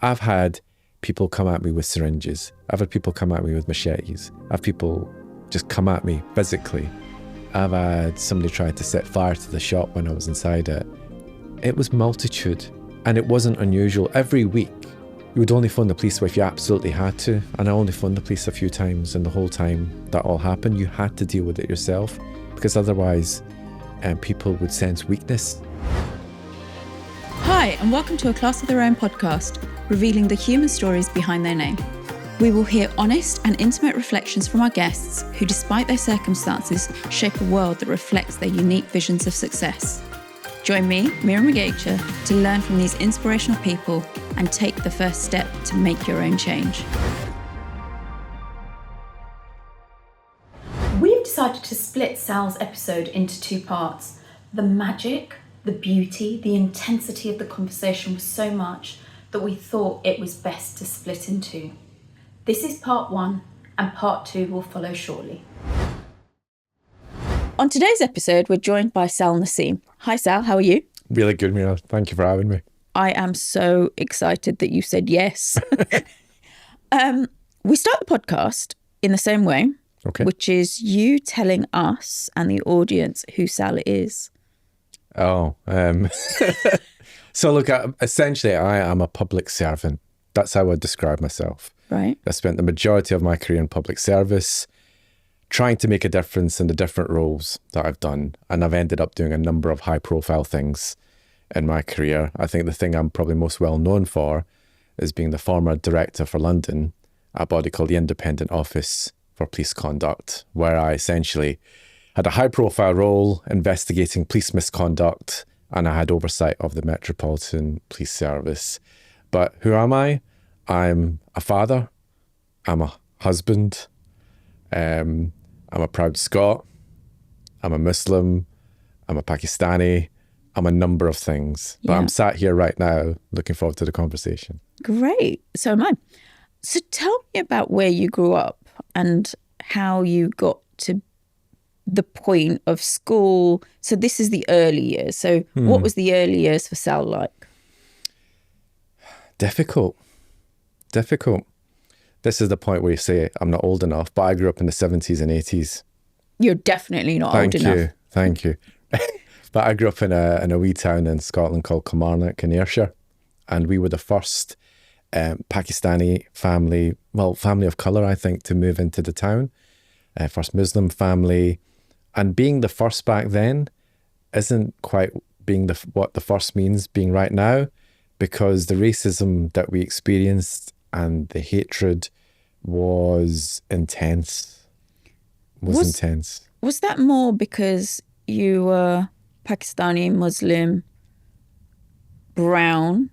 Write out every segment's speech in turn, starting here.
I've had people come at me with syringes. I've had people come at me with machetes. I've had people just come at me physically. I've had somebody try to set fire to the shop when I was inside it. It was multitude, and it wasn't unusual. Every week, you would only phone the police if you absolutely had to, and I only phoned the police a few times, and the whole time that all happened, you had to deal with it yourself, because otherwise people would sense weakness. Hi, and welcome to A Class of Their Own podcast, revealing the human stories behind their name. We will hear honest and intimate reflections from our guests who, despite their circumstances, shape a world that reflects their unique visions of success. Join me, Mira Magecha, to learn from these inspirational people and take the first step to make your own change. We've decided to split Sal's episode into two parts. The magic, the beauty, the intensity of the conversation was so much that we thought it was best to split in two. This is part one, and part two will follow shortly. On today's episode, we're joined by Sal Naseem. Hi Sal, how are you? Really good, Mira. Thank you for having me. I am so excited that you said yes. We start the podcast in the same way, Okay. which is you telling us and the audience who Sal is. So look, essentially I am a public servant. That's how I describe myself. Right. I spent the majority of my career in public service, trying to make a difference in the different roles that I've done. And I've ended up doing a number of high profile things in my career. I think the thing I'm probably most well known for is being the former director for London, a body called the Independent Office for Police Conduct, where I essentially had a high profile role investigating police misconduct, and I had oversight of the Metropolitan Police Service. But who am I? I'm a father, I'm a husband, I'm a proud Scot, I'm a Muslim, I'm a Pakistani, I'm a number of things. But I'm sat here right now looking forward to the conversation. Great. So am I. So tell me about where you grew up and how you got to the point of school. So this is the early years. So what was the early years for Sal like? Difficult. This is the point where you say I'm not old enough, but I grew up in the 70s and 80s. You're definitely not old enough. Thank you. But I grew up in a wee town in Scotland called Kilmarnock in Ayrshire, and we were the first Pakistani family of colour, I think, to move into the town. First Muslim family, and being the first back then isn't quite being what the first means being right now, because the racism that we experienced and the hatred was intense. Intense. Was that more because you were Pakistani, Muslim, brown?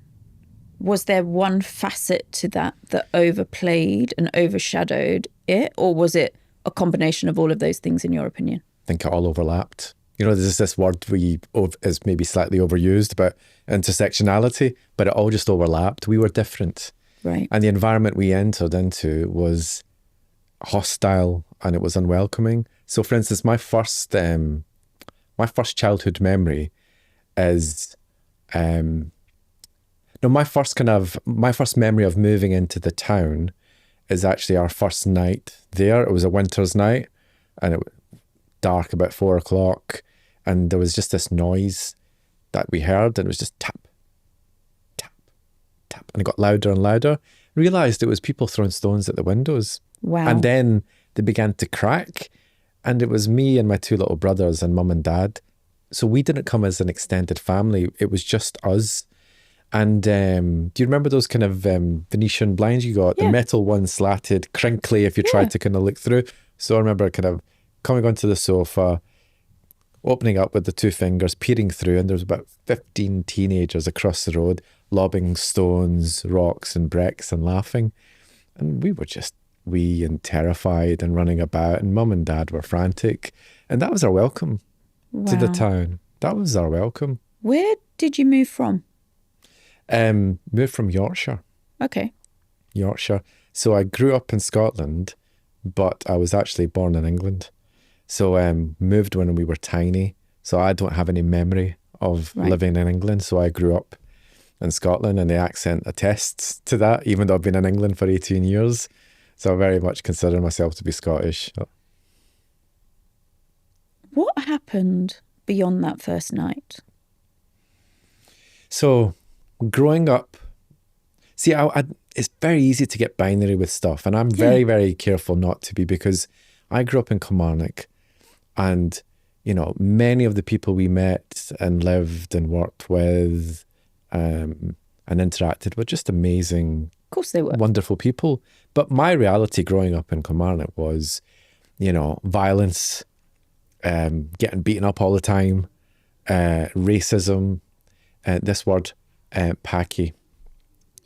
Was there one facet to that overplayed and overshadowed it? Or was it a combination of all of those things in your opinion? I think it all overlapped. There's this word is maybe slightly overused about intersectionality, but it all just overlapped. We were different. Right. And the environment we entered into was hostile and it was unwelcoming. So for instance, my first childhood memory is my first memory of moving into the town is actually our first night there. It was a winter's night and it was dark about 4:00, and there was just this noise that we heard, and it was just tap, tap, tap, and it got louder and louder. Realised it was people throwing stones at the windows. Wow. And then they began to crack, and it was me and my two little brothers and mum and dad. So we didn't come as an extended family. It was just us. And do you remember those kind of Venetian blinds you got? Yeah. The metal ones slatted, crinkly if you tried to kind of look through. So I remember kind of coming onto the sofa, opening up with the two fingers, peering through, and there was about 15 teenagers across the road lobbing stones, rocks and bricks and laughing. And we were just wee and terrified and running about, and mum and dad were frantic. And that was our welcome to the town. That was our welcome. Where did you move from? Moved from Yorkshire. Okay. Yorkshire. So I grew up in Scotland, but I was actually born in England. So moved when we were tiny. So I don't have any memory of living in England. So I grew up in Scotland, and the accent attests to that, even though I've been in England for 18 years. So I very much consider myself to be Scottish. What happened beyond that first night? So growing up, see, it's very easy to get binary with stuff, and I'm very, very careful not to be, because I grew up in Kilmarnock, and, you know, many of the people we met and lived and worked with and interacted with, just amazing, Of course they were. wonderful people. But my reality growing up in Kilmarnock was, you know, violence, getting beaten up all the time, racism, this word, Paki,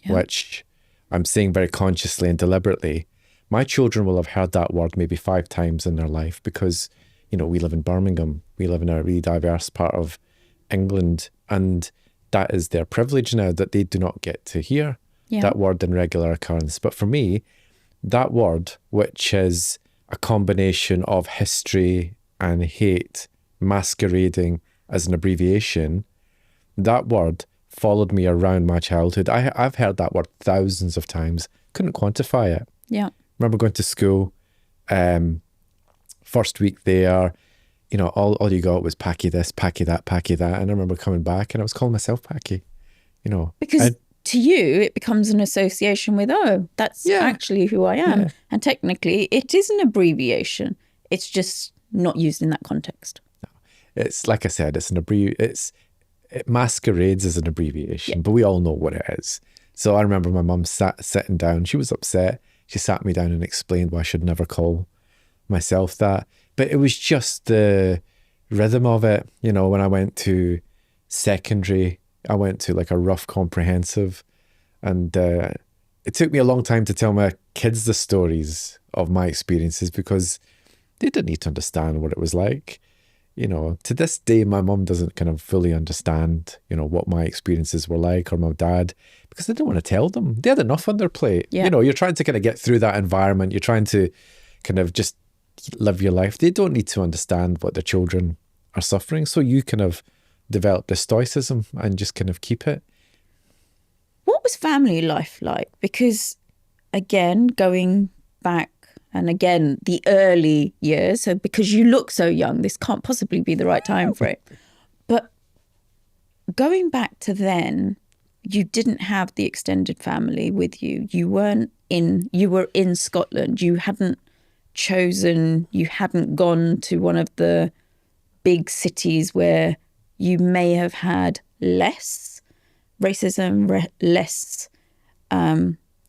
which I'm saying very consciously and deliberately. My children will have heard that word maybe 5 times in their life, because, you know, we live in Birmingham. We live in a really diverse part of England, and that is their privilege now, that they do not get to hear that word in regular occurrence. But for me, that word, which is a combination of history and hate masquerading as an abbreviation, that word followed me around my childhood. I've heard that word thousands of times, couldn't quantify it. Yeah. Remember going to school, first week there, you know, all you got was Paki this, Paki that, Paki that. And I remember coming back and I was calling myself Paki, you know. Because to you, it becomes an association with, oh, that's actually who I am. Yeah. And technically, it is an abbreviation. It's just not used in that context. No. It's, like I said, it's an it masquerades as an abbreviation, but we all know what it is. So I remember my mum sitting down. She was upset. She sat me down and explained why I should never call myself that. But it was just the rhythm of it. You know, when I went to secondary, I went to like a rough comprehensive, and it took me a long time to tell my kids the stories of my experiences, because they didn't need to understand what it was like. You know, to this day, my mum doesn't kind of fully understand, you know, what my experiences were like, or my dad, because they didn't want to tell them. They had enough on their plate. Yeah. You know, you're trying to kind of get through that environment. You're trying to kind of just live your life. They don't need to understand what their children are suffering. So you kind of develop this stoicism and just kind of keep it. What was family life like? Because, again, going back, and again, the early years, so because you look so young, this can't possibly be the right time for it. But going back to then, you didn't have the extended family with you. You were in Scotland. You hadn't gone to one of the big cities where you may have had less racism, less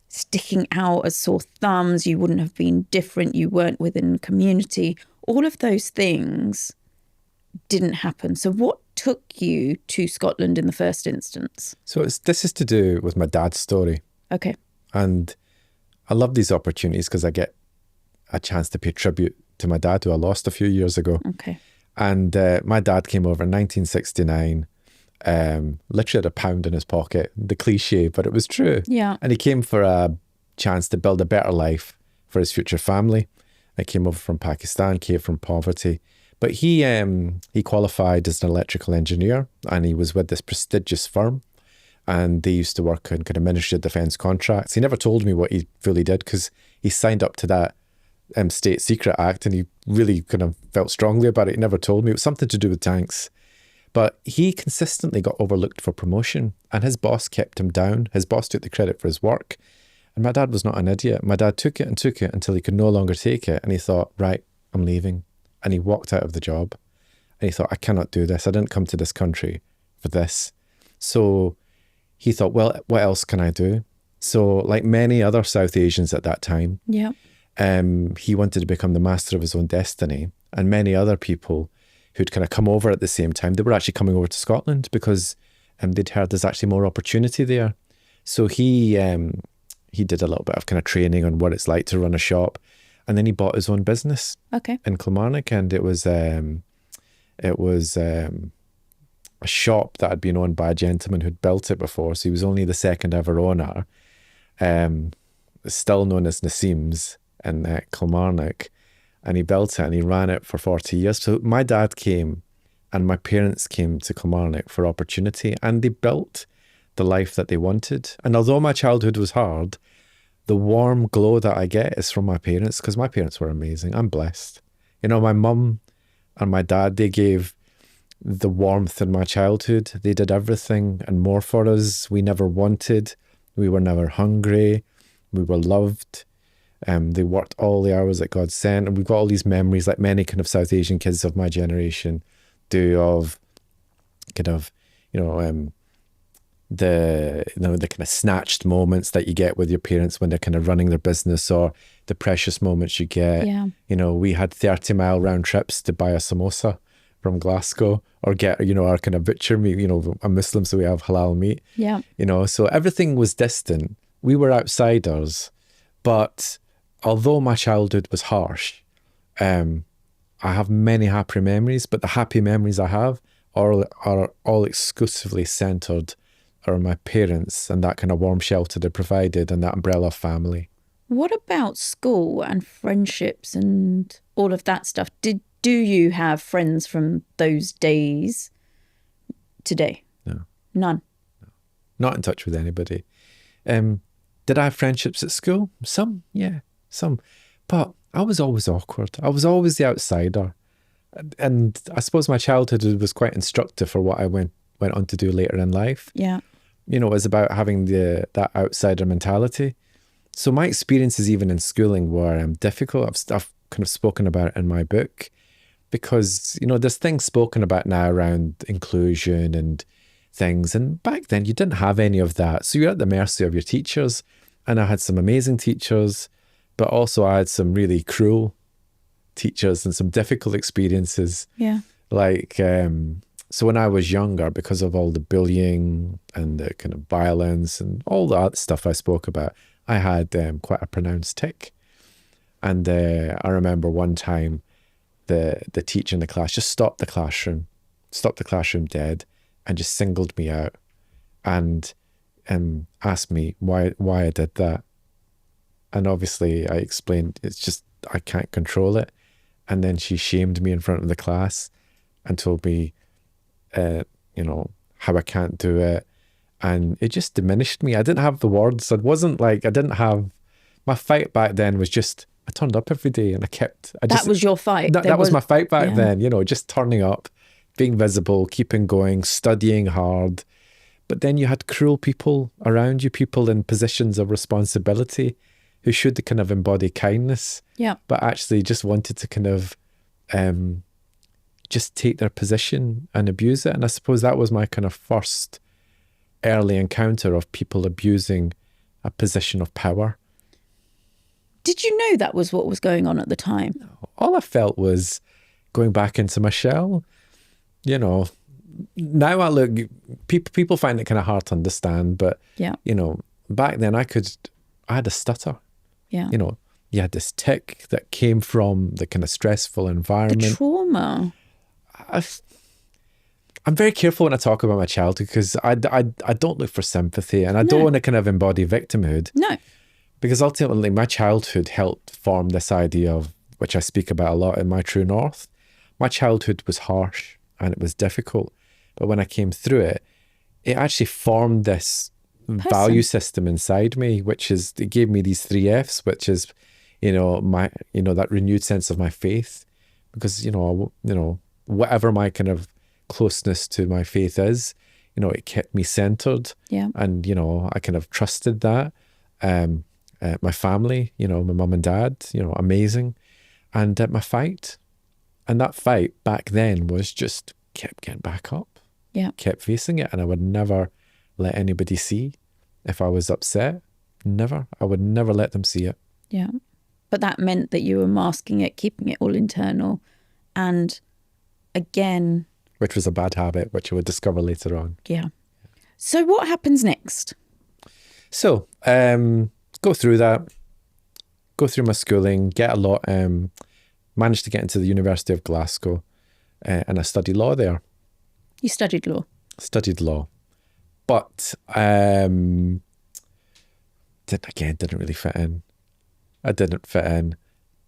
sticking out as sore thumbs. You wouldn't have been different. You weren't within a community. All of those things didn't happen. So what took you to Scotland in the first instance? So this is to do with my dad's story. Okay. And I love these opportunities because I get a chance to pay tribute to my dad, who I lost a few years ago. Okay. And my dad came over in 1969, literally had £1 in his pocket, the cliche, but it was true. Yeah. And he came for a chance to build a better life for his future family. He came over from Pakistan, came from poverty. But he qualified as an electrical engineer, and he was with this prestigious firm, and they used to work on kind of Ministry of Defence contracts. He never told me what he fully did, because he signed up to that State Secret Act, and he really kind of felt strongly about it. He never told me. It was something to do with tanks. But he consistently got overlooked for promotion, and his boss kept him down. His boss took the credit for his work. And my dad was not an idiot. My dad took it until he could no longer take it. And he thought, right, I'm leaving. And he walked out of the job. And he thought, I cannot do this. I didn't come to this country for this. So he thought, well, what else can I do? So like many other South Asians at that time, he wanted to become the master of his own destiny. And many other people who'd kind of come over at the same time, they were actually coming over to Scotland because they'd heard there's actually more opportunity there. So he did a little bit of kind of training on what it's like to run a shop. And then he bought his own business in Kilmarnock, and it was a shop that had been owned by a gentleman who'd built it before. So he was only the second ever owner, still known as Naseem's in Kilmarnock. And he built it and he ran it for 40 years. So my dad came and my parents came to Kilmarnock for opportunity, and they built the life that they wanted. And although my childhood was hard, the warm glow that I get is from my parents, because my parents were amazing. I'm blessed. You know, my mum and my dad, they gave the warmth in my childhood. They did everything and more for us. We never wanted. We were never hungry. We were loved. They worked all the hours that God sent. And we've got all these memories, like many kind of South Asian kids of my generation do, of kind of, the kind of snatched moments that you get with your parents when they're kind of running their business, or the precious moments you get. Yeah. We had 30-mile round trips to buy a samosa from Glasgow, or get, our kind of butcher meat. I'm Muslim, so we have halal meat. Yeah. So everything was distant. We were outsiders. But although my childhood was harsh, I have many happy memories, but the happy memories I have are all exclusively centered around my parents and that kind of warm shelter they provided and that umbrella of family. What about school and friendships and all of that stuff? Do you have friends from those days today? No. None? Not in touch with anybody. Did I have friendships at school? Some, yeah, some. But I was always awkward. I was always the outsider. And I suppose my childhood was quite instructive for what I went on to do later in life. Yeah. It was about having that outsider mentality. So my experiences even in schooling were difficult. I've kind of spoken about it in my book, because, there's things spoken about now around inclusion and things. And back then you didn't have any of that. So you're at the mercy of your teachers. And I had some amazing teachers, but also I had some really cruel teachers and some difficult experiences. Yeah. Like, so when I was younger, because of all the bullying and the kind of violence and all that stuff I spoke about, I had quite a pronounced tic. And I remember one time the teacher in the class just stopped the classroom dead, and just singled me out and asked me why I did that. And obviously I explained, it's just, I can't control it. And then she shamed me in front of the class and told me, how I can't do it. And it just diminished me. I didn't have the words. My fight back then was just, I turned up every day and that was your fight. That was my fight back then, just turning up, being visible, keeping going, studying hard. But then you had cruel people around you, people in positions of responsibility who should kind of embody kindness, but actually just wanted to kind of just take their position and abuse it. And I suppose that was my kind of first early encounter of people abusing a position of power. Did you know that was what was going on at the time? All I felt was going back into my shell. Now I look, people find it kind of hard to understand, but, back then I had a stutter. Yeah. You had this tic that came from the kind of stressful environment. The trauma. I'm very careful when I talk about my childhood, because I don't look for sympathy, and I don't want to kind of embody victimhood. No. Because ultimately my childhood helped form this idea of, which I speak about a lot in My True North. My childhood was harsh and it was difficult. But when I came through it, it actually formed this value system inside me, it gave me these 3 Fs, which is, that renewed sense of my faith. Because, whatever my kind of closeness to my faith is, it kept me centered. Yeah. And, I kind of trusted that. My family, my mum and dad, amazing. And my fight. And that fight back then was just kept getting back up. Yeah. Kept facing it. And I would never let anybody see if I was upset. Never. I would never let them see it. Yeah. But that meant that you were masking it, keeping it all internal. And again... Which was a bad habit, which I would discover later on. Yeah. So what happens next? So, go through that, go through my schooling, get a lot, managed to get into the University of Glasgow, and I studied law there. You studied law? Studied law. But, didn't really fit in. I didn't fit in,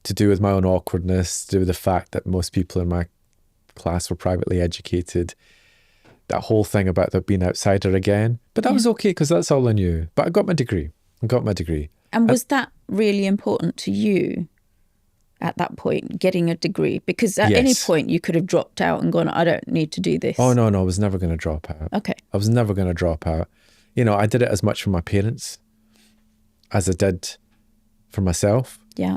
to do with my own awkwardness, to do with the fact that most people in my class were privately educated. that whole thing about there being outsider again. But that was okay because that's all I knew. But I got my degree. And was that really important to you at that point, getting a degree? Because at any point you could have dropped out and gone, I don't need to do this. Oh, no, I was never going to drop out. Okay. I was never going to drop out. You know, I did it as much for my parents as I did for myself. Yeah.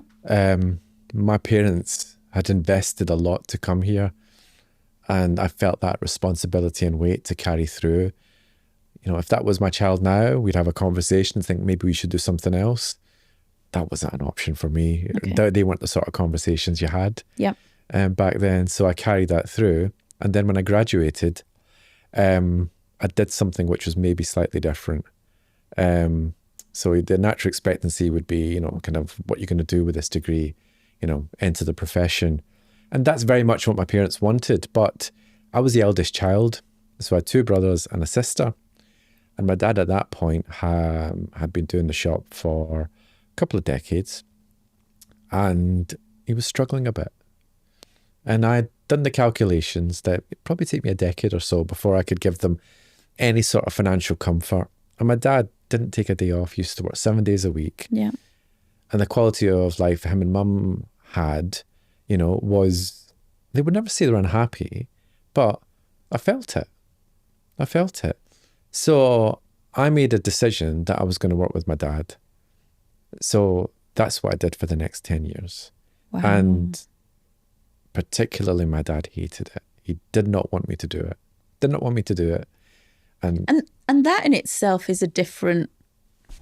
My parents had invested a lot to come here, and I felt that responsibility and weight to carry through. You know, if that was my child now, we'd have a conversation and think maybe we should do something else. That wasn't an option for me. Okay. They weren't the sort of conversations you had back then. So I carried that through. And then when I graduated, I did something which was maybe slightly different. So the natural expectancy would be, you know, kind of what you're going to do with this degree, you know, enter the profession. And that's very much what my parents wanted. But I was the eldest child. So I had 2 brothers and a sister. And my dad at that point had been doing the shop for a couple of decades. And he was struggling a bit. And I'd done the calculations that it'd probably take me a decade or so before I could give them any sort of financial comfort. And my dad didn't take a day off, used to work 7 days a week. Yeah. And the quality of life him and mum had, you know, was, they would never say they were unhappy, but I felt it. So I made a decision that I was going to work with my dad. So that's what I did for the next 10 years. Wow. And particularly my dad hated it. He did not want me to do it. And that in itself is a different,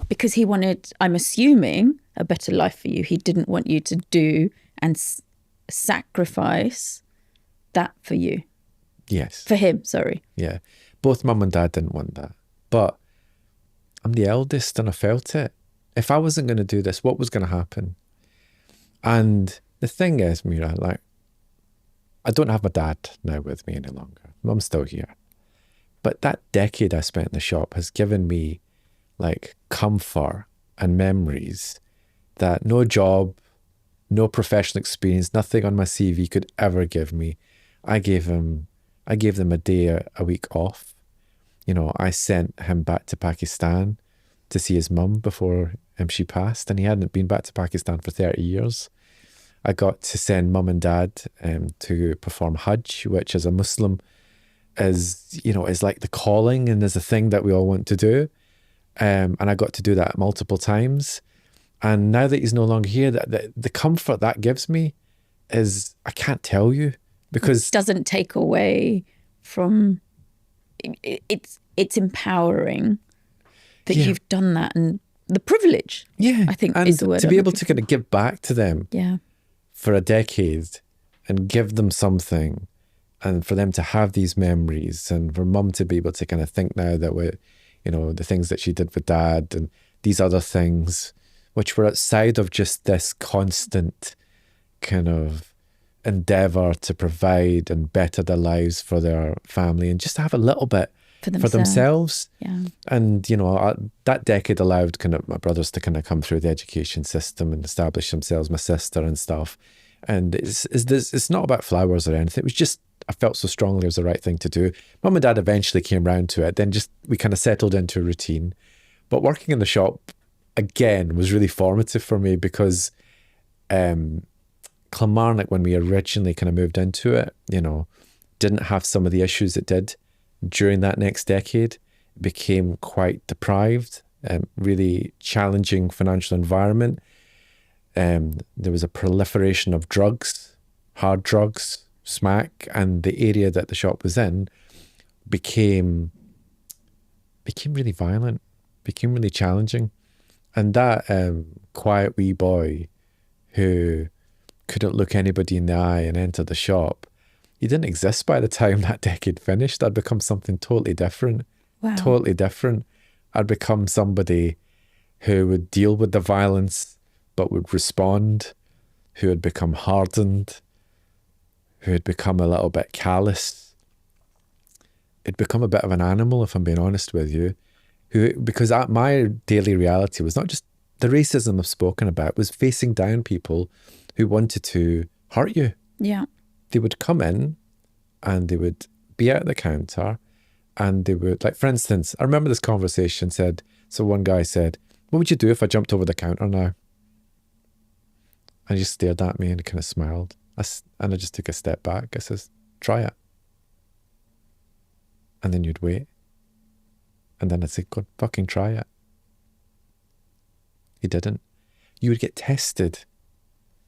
because he wanted, I'm assuming, a better life for you. He didn't want you to do and sacrifice that for you. Yes. For him, sorry. Yeah. Both mum and dad didn't want that. But I'm the eldest and I felt it. If I wasn't going to do this, what was going to happen? And the thing is, Mira, like, I don't have my dad now with me any longer. Mum's still here. But that decade I spent in the shop has given me like comfort and memories that no job, no professional experience, nothing on my CV could ever give me. I gave them a day a week off. You know, I sent him back to Pakistan to see his mum before she passed, and he hadn't been back to Pakistan for 30 years. I got to send mum and dad to perform Hajj, which as a Muslim is, you know, is like the calling and is a thing that we all want to do. And I got to do that multiple times. And now that he's no longer here, the comfort that gives me is, I can't tell you, because it doesn't take away from, it's empowering that you've done that, and the privilege, I think, and is the word. To be able to kind of give back to them for a decade and give them something, and for them to have these memories, and for mum to be able to kind of think now that we're, you know, the things that she did with dad and these other things, which were outside of just this constant kind of endeavour to provide and better their lives for their family and just to have a little bit for themselves. Yeah. And, you know, that decade allowed kind of my brothers to kind of come through the education system and establish themselves, my sister and stuff. And it's not about flowers or anything. It was just, I felt so strongly it was the right thing to do. Mum and dad eventually came round to it. Then we kind of settled into a routine. But working in the shop, again, was really formative for me because Kilmarnock, when we originally kind of moved into it, you know, didn't have some of the issues it did during that next decade. It became quite deprived, really challenging financial environment. There was a proliferation of drugs, hard drugs, smack, and the area that the shop was in became really violent, became really challenging. And that quiet wee boy who couldn't look anybody in the eye and enter the shop, he didn't exist by the time that decade finished. I'd become something totally different. Wow. Totally different. I'd become somebody who would deal with the violence but would respond, who had become hardened, who had become a little bit callous. It'd become a bit of an animal, if I'm being honest with you, because my daily reality was not just the racism I've spoken about, was facing down people who wanted to hurt you. Yeah. They would come in and they would be at the counter And they would, like, for instance, I remember this conversation so one guy said, what would you do if I jumped over the counter now? And he just stared at me and he kind of smiled. And I just took a step back. I says, try it. And then you'd wait. And then I'd say, go fucking try it. He didn't. You would get tested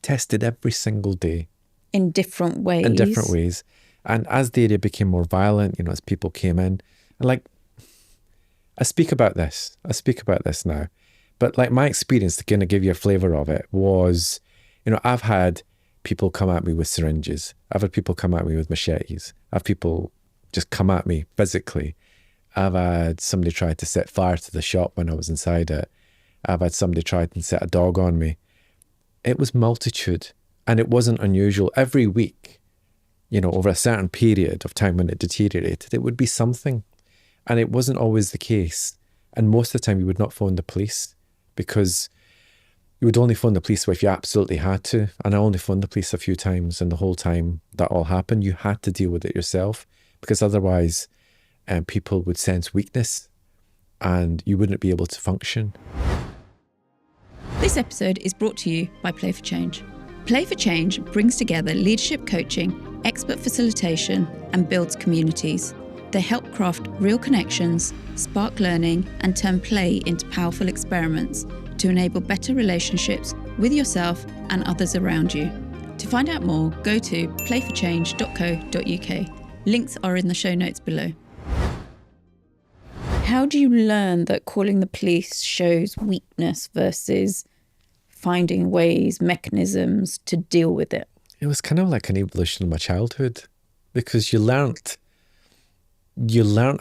every single day. In different ways. And as the area became more violent, as people came in, and like, I speak about this now, but like my experience, to kind of give you a flavour of it, was, I've had people come at me with syringes. I've had people come at me with machetes. I've had people just come at me physically. I've had somebody try to set fire to the shop when I was inside it. I've had somebody try to set a dog on me. It was multitude, and it wasn't unusual. Every week, over a certain period of time when it deteriorated, it would be something. And it wasn't always the case. And most of the time you would not phone the police, because you would only phone the police if you absolutely had to. And I only phoned the police a few times, and the whole time that all happened, you had to deal with it yourself, because otherwise people would sense weakness and you wouldn't be able to function. This episode is brought to you by Play for Change. Play for Change brings together leadership coaching, expert facilitation, and builds communities. They help craft real connections, spark learning, and turn play into powerful experiments to enable better relationships with yourself and others around you. To find out more, go to playforchange.co.uk. Links are in the show notes below. How do you learn that calling the police shows weakness versus finding ways, mechanisms to deal with it? It was kind of like an evolution of my childhood, because you learnt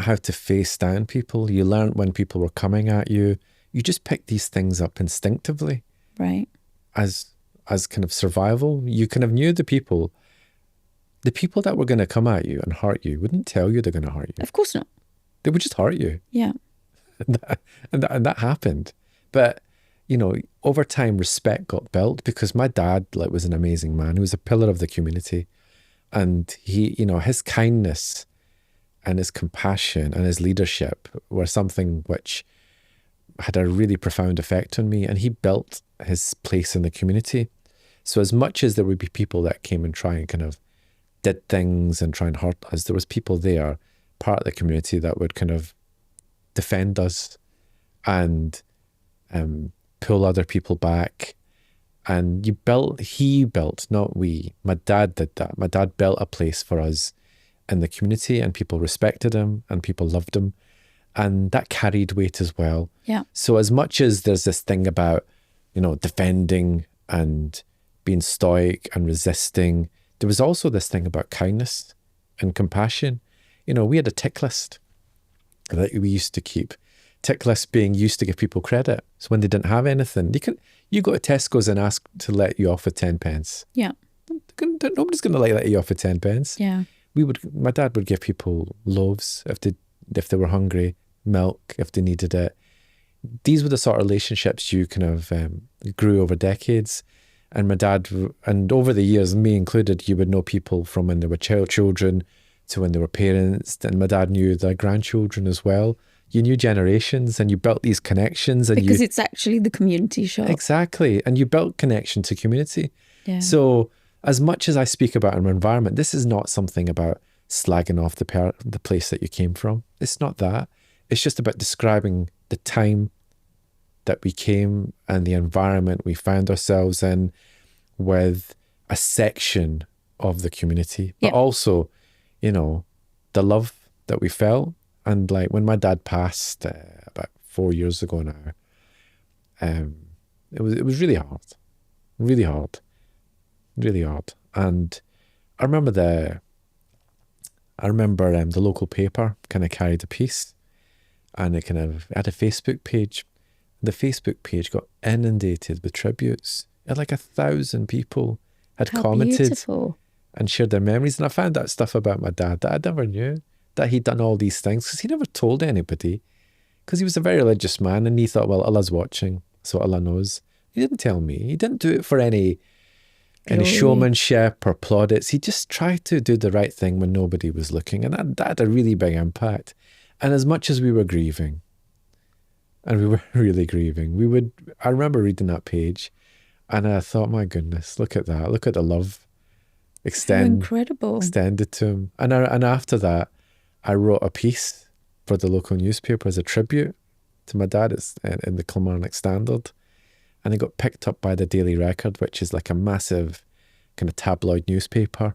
how to face down people. You learnt when people were coming at you. You just picked these things up instinctively. Right. As kind of survival. You kind of knew the people that were going to come at you and hurt you wouldn't tell you they're going to hurt you. Of course not. They would just hurt you. Yeah. And that happened. But, over time, respect got built, because my dad was an amazing man. He was a pillar of the community. And he, his kindness and his compassion and his leadership were something which had a really profound effect on me. And he built his place in the community. So as much as there would be people that came and try and kind of did things and try and hurt us, there was people there, part of the community, that would kind of defend us and pull other people back. And he built, not we. My dad did that. My dad built a place for us in the community, and people respected him and people loved him. And that carried weight as well. Yeah. So as much as there's this thing about, defending and being stoic and resisting, there was also this thing about kindness and compassion. We had a tick list that we used to keep. Tick list being used to give people credit. So when they didn't have anything, you go to Tesco's and ask to let you off with 10 pence. Yeah. Nobody's going to let you off with 10 pence. Yeah. My dad would give people loaves if they were hungry, milk if they needed it. These were the sort of relationships you kind of grew over decades. And my dad, and over the years, me included, you would know people from when they were children to when they were parents. And my dad knew their grandchildren as well. You knew generations, and you built these connections. Because it's actually the community shop. Exactly. And you built connection to community. Yeah. So as much as I speak about our environment, this is not something about slagging off the place that you came from. It's not that. It's just about describing the time that we came and the environment we found ourselves in, with a section of the community, but also, the love that we felt. And when my dad passed about 4 years ago now, it was really hard. And I remember the local paper kind of carried a piece, and it kind of had a Facebook page. The Facebook page got inundated with tributes. It had 1,000 people had commented beautiful. And shared their memories. And I found out stuff about my dad that I never knew, that he'd done all these things, because he never told anybody, because he was a very religious man, and he thought, well, Allah's watching, so Allah knows. He didn't tell me. He didn't do it for any showmanship or plaudits. He just tried to do the right thing when nobody was looking, and that had a really big impact. And as much as we were grieving, and we were really grieving, I remember reading that page and I thought, my goodness, look at that. Look at the love Incredible. extended to him. And after that, I wrote a piece for the local newspaper as a tribute to my dad. It's in the Kilmarnock Standard. And it got picked up by the Daily Record, which is like a massive kind of tabloid newspaper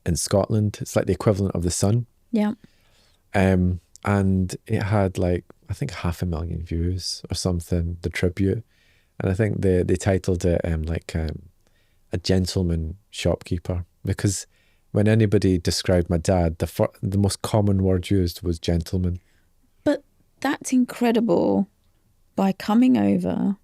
in Scotland. It's like the equivalent of the Sun. Yeah. And it had like, I think 500,000 views or something, the tribute. And I think they titled it a gentleman shopkeeper, because when anybody described my dad, the most common word used was gentleman. But that's incredible. By coming over,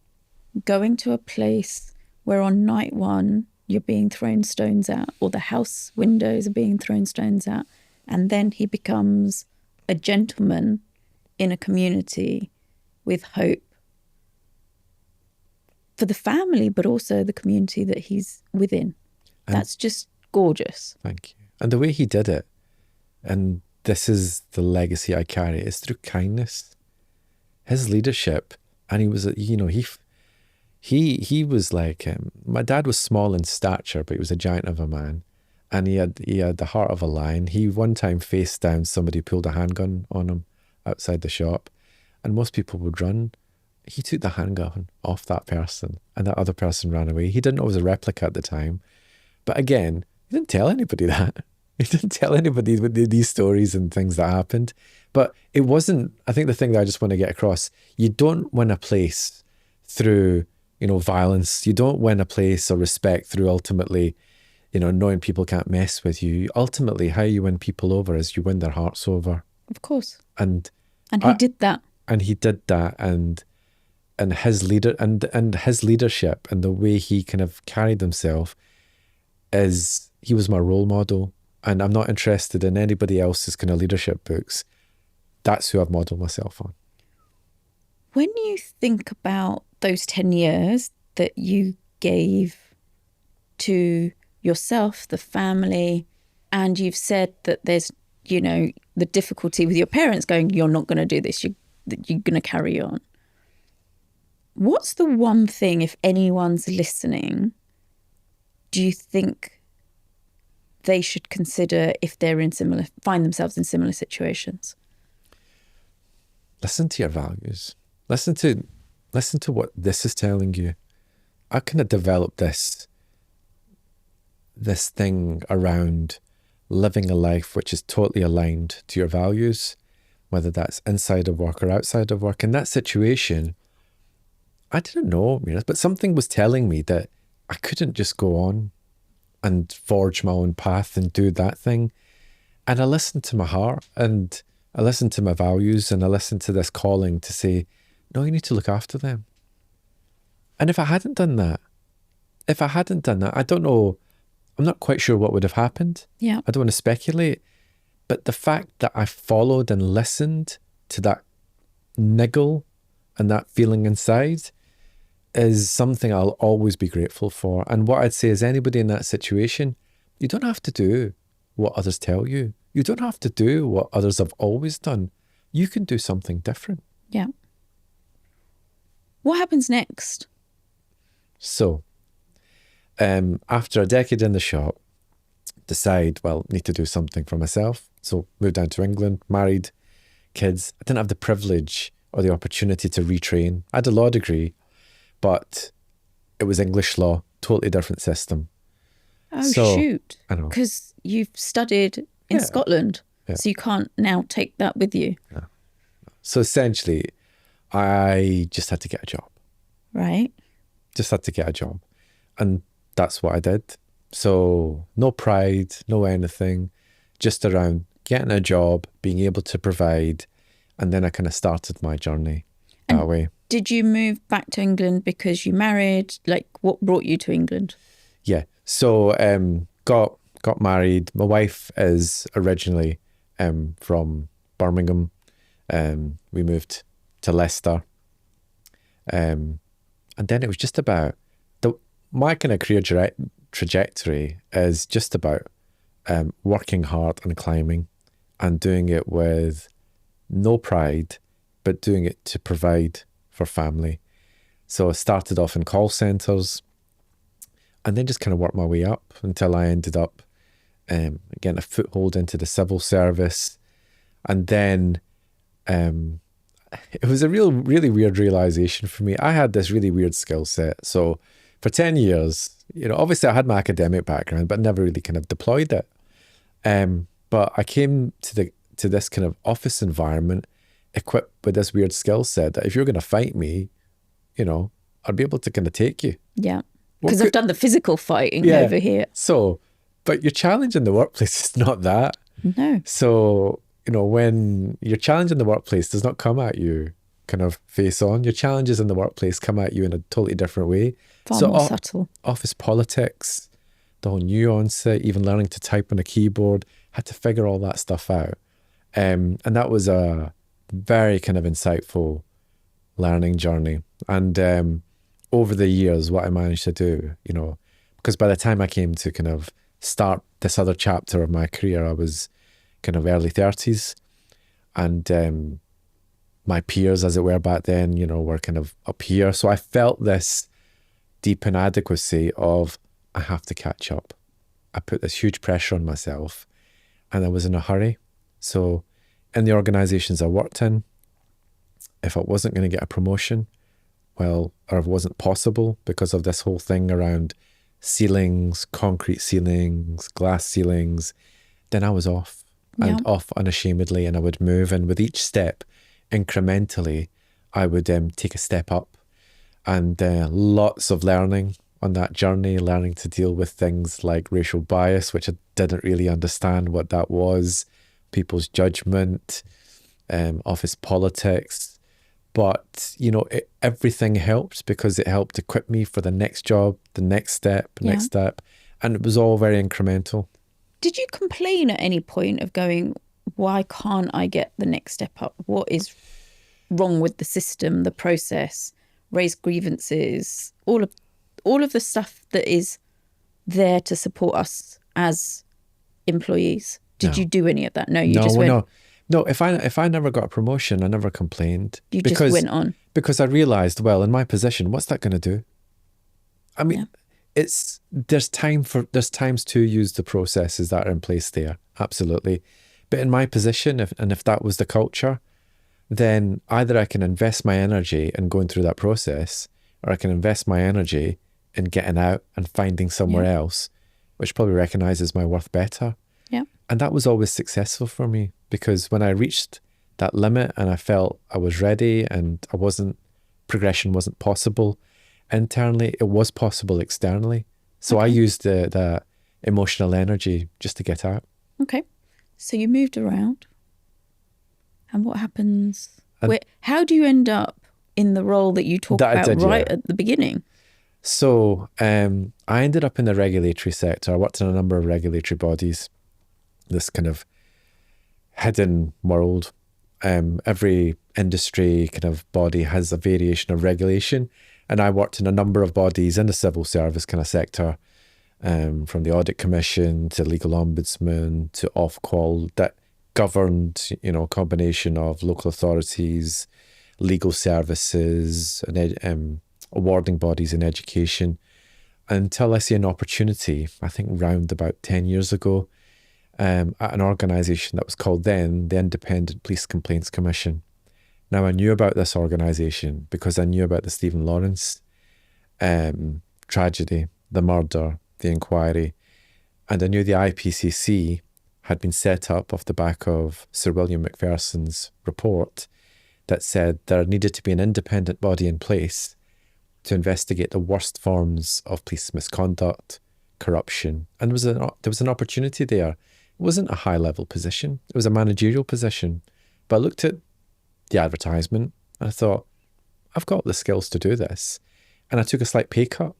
going to a place where on night one you're being thrown stones at, or the house windows are being thrown stones at, and then he becomes a gentleman in a community with hope for the family, but also the community that he's within. That's just gorgeous. Thank you. And the way he did it, and this is the legacy I carry, is through kindness. His leadership, and he was, he was like, my dad was small in stature, but he was a giant of a man. And he had the heart of a lion. He one time faced down somebody who pulled a handgun on him outside the shop, and most people would run. He took the handgun off that person, and that other person ran away. He didn't know it was a replica at the time. But again, he didn't tell anybody that. He didn't tell anybody these stories and things that happened. But it wasn't, I think the thing that I just want to get across, you don't win a place through, violence. You don't win a place or respect through ultimately, knowing people can't mess with you. Ultimately, how you win people over is you win their hearts over. Of course. And he did that. And he did that, and his his leadership and the way he kind of carried himself he was my role model. And I'm not interested in anybody else's kind of leadership books. That's who I've modeled myself on. When you think about those 10 years that you gave to yourself, the family, and you've said that there's, the difficulty with your parents going, you're not going to do this, you're going to carry on. What's the one thing, if anyone's listening, do you think they should consider if they're find themselves in similar situations? Listen to your values. Listen to what this is telling you. I kind of developed this thing around living a life which is totally aligned to your values, whether that's inside of work or outside of work. In that situation, I didn't know, Mira, but something was telling me that I couldn't just go on and forge my own path and do that thing. And I listened to my heart, and I listened to my values, and I listened to this calling to say, no, you need to look after them. And if I hadn't done that, I don't know, I'm not quite sure what would have happened. Yeah. I don't want to speculate. But the fact that I followed and listened to that niggle and that feeling inside is something I'll always be grateful for. And what I'd say is, anybody in that situation, you don't have to do what others tell you. You don't have to do what others have always done. You can do something different. Yeah. What happens next? So, after a decade in the shop, decide, need to do something for myself. So moved down to England, married, kids. I didn't have the privilege or the opportunity to retrain. I had a law degree, but it was English law, totally different system. Oh, shoot. I know. Because you've studied in Scotland, so you can't now take that with you. Yeah. So essentially, I just had to get a job. Right. Just had to get a job. And that's what I did. So no pride, no anything, just around getting a job, being able to provide. And then I kind of started my journey that way. Did you move back to England because you married? Like, what brought you to England? Yeah. So got married. My wife is originally from Birmingham. We moved to Leicester. And then it was just about my kind of career trajectory is just about working hard and climbing, and doing it with no pride, but doing it to provide for family. So I started off in call centres and then just kind of worked my way up until I ended up getting a foothold into the civil service. And then it was a really weird realisation for me. I had this really weird skill set. So for 10 years, obviously I had my academic background, but never really kind of deployed it. But I came to this kind of office environment equipped with this weird skill set that if you're going to fight me, I'd be able to kind of take you. Yeah. Because I've done the physical fighting over here. So, but your challenge in the workplace is not that. No. So, when your challenge in the workplace does not come at you kind of face on, your challenges in the workplace come at you in a totally different way. Far more subtle. Office politics, the whole nuance, even learning to type on a keyboard, had to figure all that stuff out. And that was a very kind of insightful learning journey. And over the years, what I managed to do, because by the time I came to kind of start this other chapter of my career, I was kind of early 30s. And my peers, as it were, back then, were kind of up here. So I felt this deep inadequacy of, I have to catch up. I put this huge pressure on myself and I was in a hurry. So in the organizations I worked in, if I wasn't going to get a promotion, or it wasn't possible because of this whole thing around ceilings, concrete ceilings, glass ceilings, then I was off. Yeah. And off unashamedly, and I would move. And with each step, incrementally, I would take a step up. And lots of learning on that journey, learning to deal with things like racial bias, which I didn't really understand what that was, people's judgment, office politics. But, everything helped because it helped equip me for the next job, the next step. And it was all very incremental. Did you complain at any point of going, why can't I get the next step up? What is wrong with the system, the process, raise grievances, all of the stuff that is there to support us as employees? Did you do any of that? No, just went... No, if I never got a promotion, I never complained. Just went on. Because I realised, well, in my position, what's that going to do? I mean, there's times to use the processes that are in place there, absolutely. But in my position, if that was the culture, then either I can invest my energy in going through that process, or I can invest my energy in getting out and finding somewhere else, which probably recognises my worth better. Yeah. And that was always successful for me, because when I reached that limit and I felt I was ready and progression wasn't possible internally, it was possible externally. So I used the emotional energy just to get out. Okay. So you moved around. And what happens? How do you end up in the role that you talked about at the beginning? So I ended up in the regulatory sector. I worked in a number of regulatory bodies, this kind of hidden world. Every industry kind of body has a variation of regulation. And I worked in a number of bodies in the civil service kind of sector, from the Audit Commission to Legal Ombudsman to Ofqual, that governed, a combination of local authorities, legal services, and awarding bodies in education, until I see an opportunity, I think round about 10 years ago, at an organisation that was called then the Independent Police Complaints Commission. Now, I knew about this organisation because I knew about the Stephen Lawrence tragedy, the murder, the inquiry, and I knew the IPCC had been set up off the back of Sir William Macpherson's report that said there needed to be an independent body in place to investigate the worst forms of police misconduct, corruption. And there was an opportunity there. It wasn't a high-level position. It was a managerial position. But I looked at the advertisement and I thought, I've got the skills to do this. And I took a slight pay cut.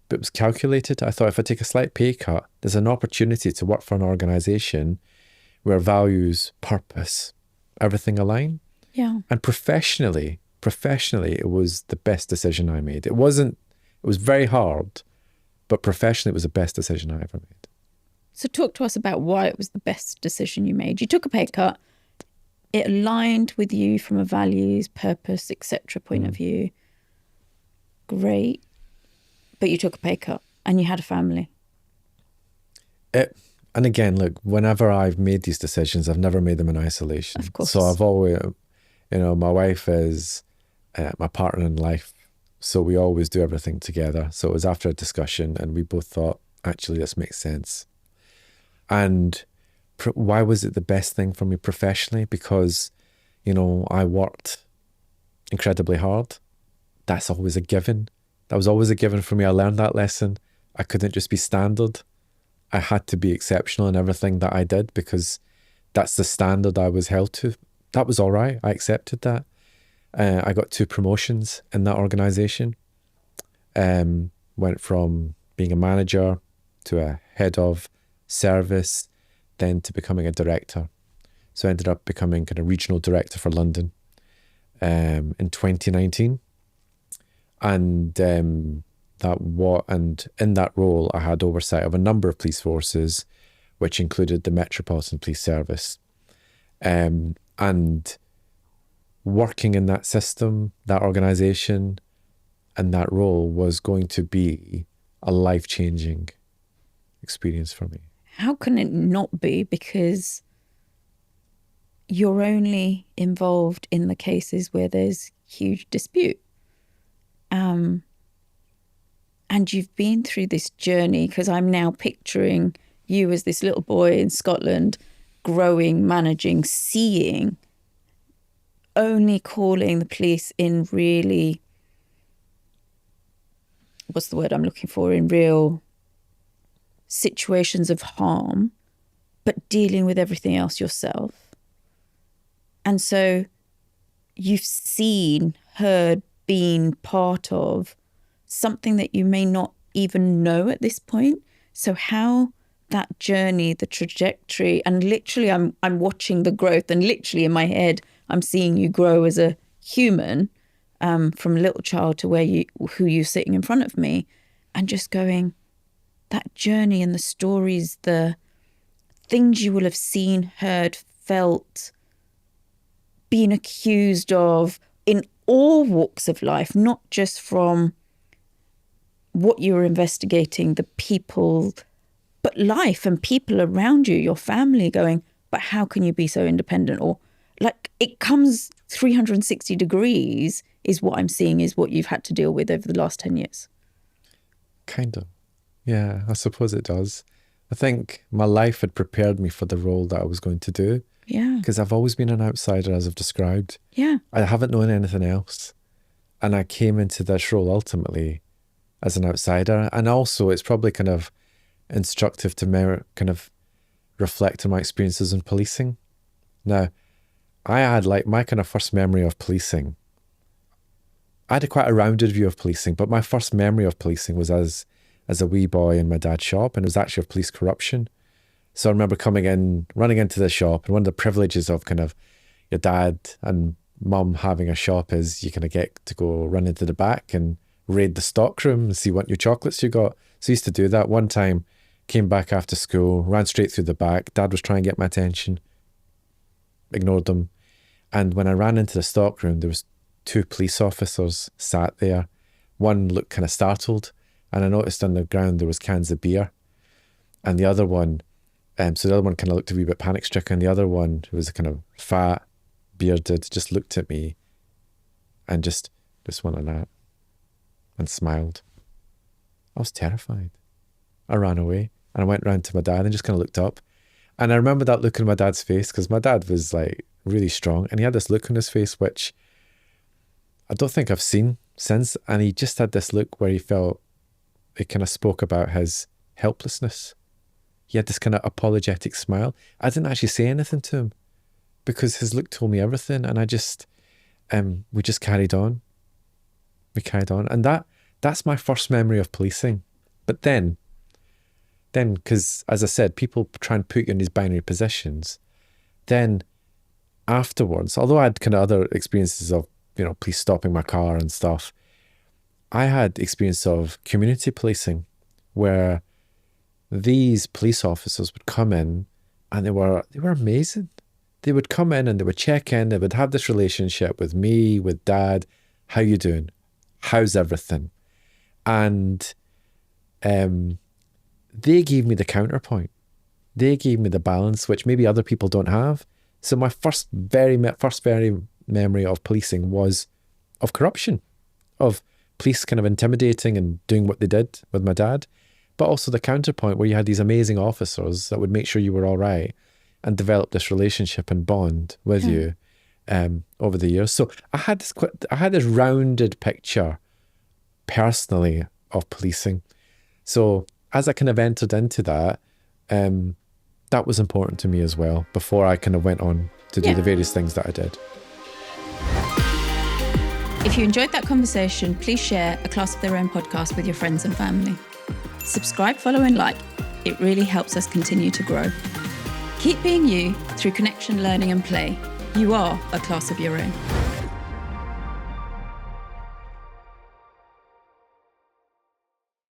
But it was calculated. I thought, if I take a slight pay cut, there's an opportunity to work for an organisation where values, purpose, everything align. Yeah. And professionally, it was the best decision I made. It was very hard, but professionally, it was the best decision I ever made. So talk to us about why it was the best decision you made. You took a pay cut. it aligned with you from a values, purpose, etc. point of view. Great. But you took a pay cut and you had a family. And again, look, whenever I've made these decisions, I've never made them in isolation. Of course. So I've always, my wife is my partner in life. So we always do everything together. So it was after a discussion and we both thought, actually, this makes sense. And why was it the best thing for me professionally? Because, I worked incredibly hard. That's always a given. That was always a given for me. I learned that lesson. I couldn't just be standard. I had to be exceptional in everything that I did because that's the standard I was held to. That was all right. I accepted that. I got 2 promotions in that organization. Went from being a manager to a head of service, then to becoming a director. So I ended up becoming kind of regional director for London in 2019. And in that role, I had oversight of a number of police forces, which included the Metropolitan Police Service. And working in that system, that organisation, and that role was going to be a life-changing experience for me. How can it not be? Because you're only involved in the cases where there's huge dispute. And you've been through this journey, because I'm now picturing you as this little boy in Scotland, growing, managing, seeing, only calling the police in really, what's the word I'm looking for, in real situations of harm, but dealing with everything else yourself. And so you've seen, heard, been part of something that you may not even know at this point. So how that journey, the trajectory, and literally I'm watching the growth, and literally in my head, I'm seeing you grow as a human, from a little child to who you're sitting in front of me, and just going, that journey and the stories, the things you will have seen, heard, felt, been accused of in all walks of life, not just from what you were investigating, the people, but life and people around you, your family, going, but how can you be so independent? Or like, it comes 360 degrees is what I'm seeing, is what you've had to deal with over the last 10 years. Kind of. Yeah, I suppose it does. I think my life had prepared me for the role that I was going to do. Yeah. Because I've always been an outsider, as I've described. Yeah. I haven't known anything else. And I came into this role ultimately as an outsider. And also it's probably kind of instructive to kind of reflect on my experiences in policing. Now, I had like my kind of first memory of policing. I had quite a rounded view of policing, but my first memory of policing was as a wee boy in my dad's shop, and it was actually of police corruption. So I remember running into the shop, and one of the privileges of kind of your dad and mum having a shop is you kind of get to go run into the back and raid the stockroom and see what new chocolates you got. So I used to do that. One time, came back after school, ran straight through the back. Dad was trying to get my attention, ignored them. And when I ran into the stockroom, there was 2 police officers sat there. One looked kind of startled, and I noticed on the ground there was cans of beer. And the other one, so the other one kind of looked a wee bit panic-stricken. The other one, who was kind of fat, bearded, just looked at me and just went like that and smiled. I was terrified. I ran away and I went round to my dad and just kind of looked up. And I remember that look on my dad's face, because my dad was like really strong, and he had this look on his face which I don't think I've seen since. And he just had this look where he kind of spoke about his helplessness. He had this kind of apologetic smile. I didn't actually say anything to him because his look told me everything. And I just, we just carried on. We carried on. And that's my first memory of policing. But then, because as I said, people try and put you in these binary positions. Then afterwards, although I had kind of other experiences of, police stopping my car and stuff, I had experience of community policing where these police officers would come in and they were amazing. they would come in and they would check in. They would have this relationship with me, with Dad. How you doing? How's everything? And they gave me the counterpoint. They gave me the balance, which maybe other people don't have. So my first very memory of policing was of corruption, of police kind of intimidating and doing what they did with my dad, but also the counterpoint where you had these amazing officers that would make sure you were all right and develop this relationship and bond with you over the years. So I had this rounded picture personally of policing. So as I kind of entered into that, that was important to me as well before I kind of went on to do the various things that I did. If you enjoyed that conversation, please share A Class of Their Own podcast with your friends and family. Subscribe, follow and like. It really helps us continue to grow. Keep being you through connection, learning and play. You are a class of your own.